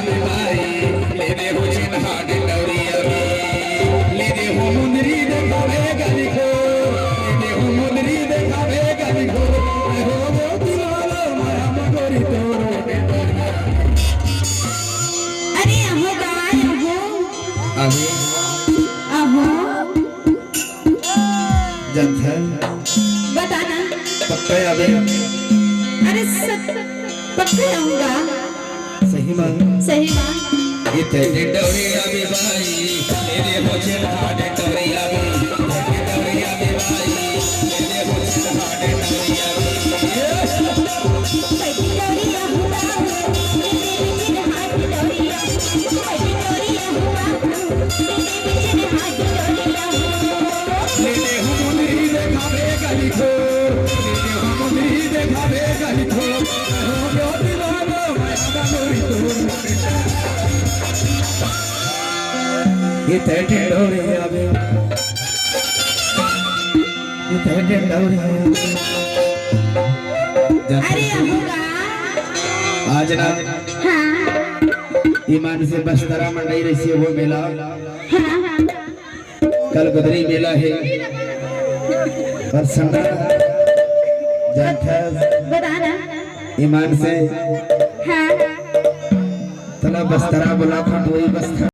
आवे भाई ले दे हो चिन्हा डंडौरिया ले दे हो मुंदरी देखावे गली को ले दे हो मुंदरी देखावे गली को हो वो दीवाना माया मगोरी तोरो अरे अहो गाय आगे अहो जनता बताना पक्का आवे अरे पक्का आऊंगा सही मां ये तेरे डोरिया भी भाई मेरे मुझे हाडे डोरिया भी तेरे डोरिया भी भाई मेरे मुझे हाडे डोरिया भी डोरिया हुआ तेरे हाथ डोरिया डोरिया हुआ तेरे हाथ डोरिया ले ले हम मुंदरी देखावे गली को ले ले हम मुंदरी देखावे गली को हो गयो दीवाना माया मगोरी तोरो ये तेरे डोरिया भी ये तेरे डोरिया अरे अहोगा आज ना हाँ ईमान से बस्तरा मंडई रही है वो मेला हाँ कल गुदरी मेला है और संडा जानता बताना ईमान से हाँ तला बस्तरा बोला फट वही बस्तर